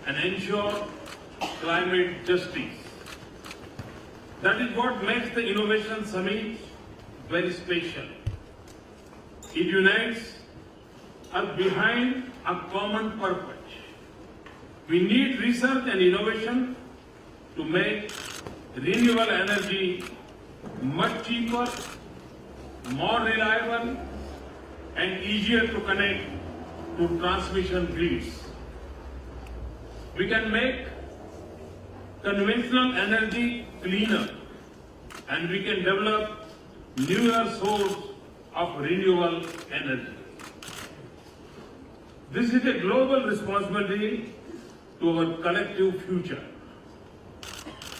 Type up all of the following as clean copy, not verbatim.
and ensure climate justice. That is what makes the Innovation Summit very special. It unites us behind a common purpose. We need research and innovation to make renewable energy much cheaper, more reliable, and easier to connect to transmission grids. We can make conventional energy cleaner, and we can develop newer sources of renewable energy. This is a global responsibility to our collective future.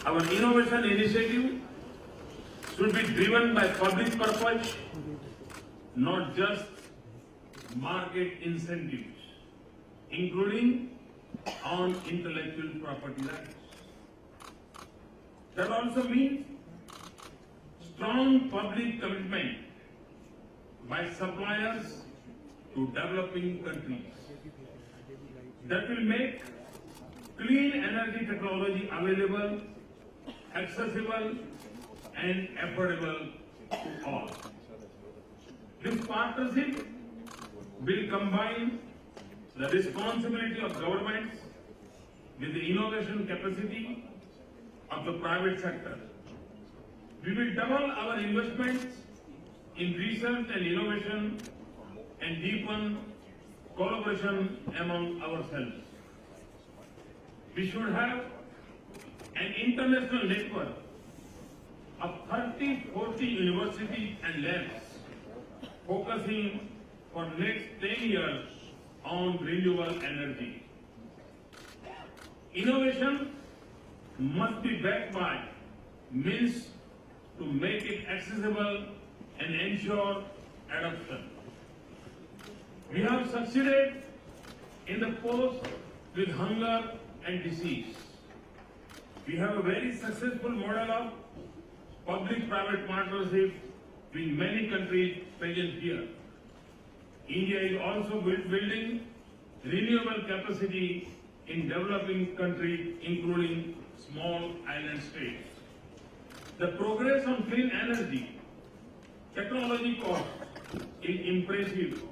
Our innovation initiative should be driven by public purpose, not just market incentives, including on intellectual property rights. That also means strong public commitment by suppliers to developing countries that will make clean energy technology available, accessible, and affordable to all. This partnership will combine the responsibility of governments with the innovation capacity of the private sector. We will double our investments in research and innovation and deepen collaboration among ourselves. We should have an international network of 30-40 universities and labs focusing for next 10 years on renewable energy. Innovation must be backed by means to make it accessible and ensure adoption. We have succeeded in the post with hunger and disease. We have a very successful model of public-private partnership with many countries present here. India is also building renewable capacity in developing countries, including small island states. The progress on clean energy technology cost is impressive.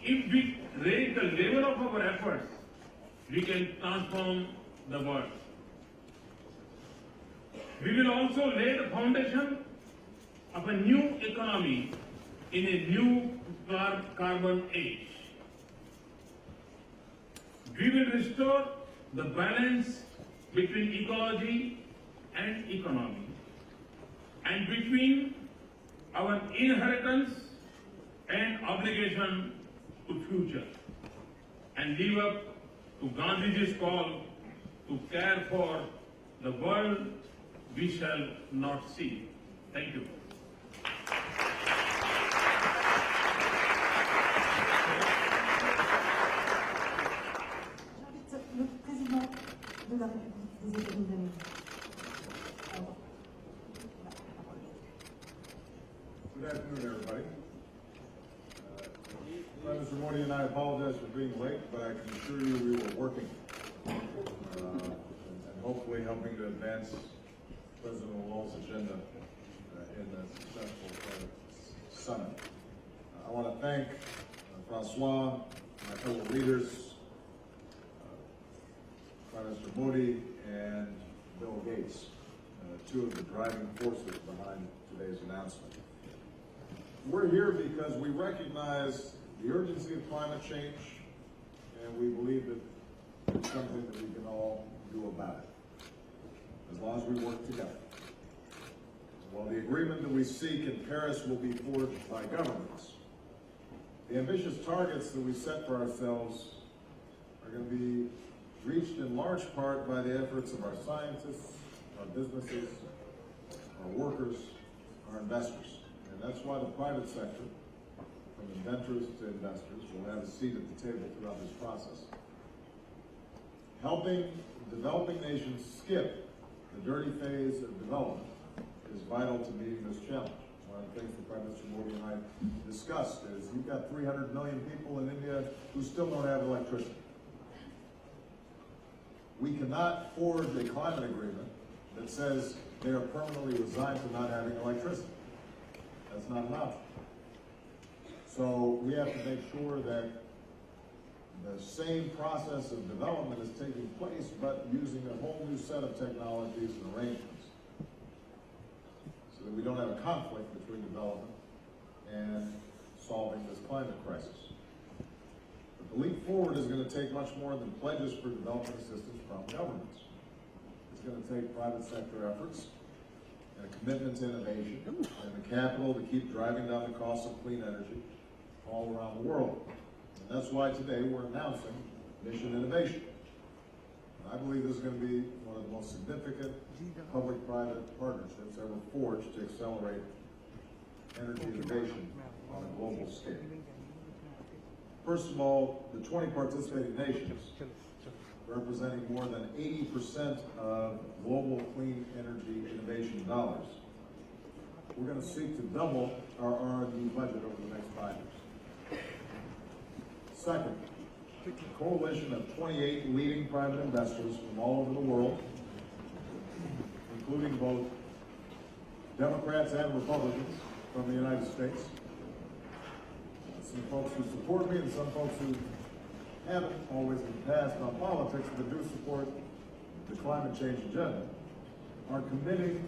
If we raise the level of our efforts, we can transform the world. We will also lay the foundation of a new economy in a new carbon age. We will restore the balance between ecology and economy, and between our inheritance and obligation to future, and live up to Gandhiji's call to care for the world we shall not see. Thank you. Le président de la République des États-Unis d'Amérique. Good afternoon, everybody. Mr. Modi and I apologize for being late, but I can assure you we were working and hopefully helping to advance President Holho's agenda in the successful summit. I want to thank Francois, my fellow leaders, Prime Minister Modi and Bill Gates, two of the driving forces behind today's announcement. We're here because we recognize the urgency of climate change, and we believe that it's something that we can all do about it, as long as we work together. While the agreement that we seek in Paris will be forged by governments, the ambitious targets that we set for ourselves are going to be reached in large part by the efforts of our scientists, our businesses, our workers, our investors. And that's why the private sector, from inventors to investors, will have a seat at the table throughout this process. Helping developing nations skip the dirty phase of development is vital to meeting this challenge. One of the things that Prime Minister Modi and I discussed is you've got 300 million people in India who still don't have electricity. We cannot forge a climate agreement that says they are permanently resigned to not having electricity. That's not an option. So we have to make sure that the same process of development is taking place, but using a whole new set of technologies and arrangements, so that we don't have a conflict between development and solving this climate crisis. But the leap forward is going to take much more than pledges for development assistance from governments. It's going to take private sector efforts and a commitment to innovation and the capital to keep driving down the cost of clean energy all around the world. And that's why today we're announcing Mission Innovation. And I believe this is going to be one of the most significant public-private partnerships ever forged to accelerate energy innovation on a global scale. First of all, the 20 participating nations, representing more than 80% of global clean energy innovation dollars, we're going to seek to double our R&D budget over the next 5 years. Second, a coalition of 28 leading private investors from all over the world, including both Democrats and Republicans from the United States. Some folks who support me and some folks who haven't always in the past on politics, but do support the climate change agenda, are committing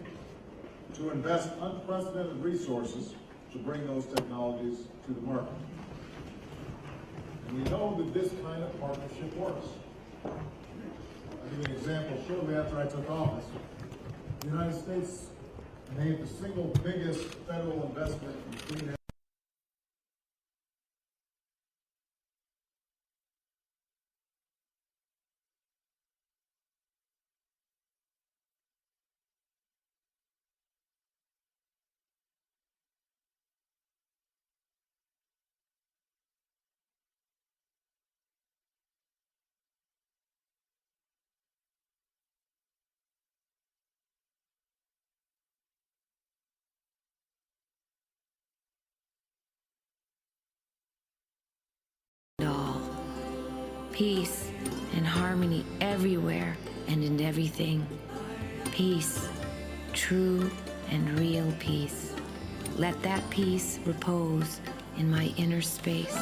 to invest unprecedented resources to bring those technologies to the market. And we know that this kind of partnership works. I'll give you an example. Shortly after I took office, the United States made the single biggest federal investment in clean energy. Peace and harmony everywhere and in everything. Peace, true and real peace. Let that peace repose in my inner space.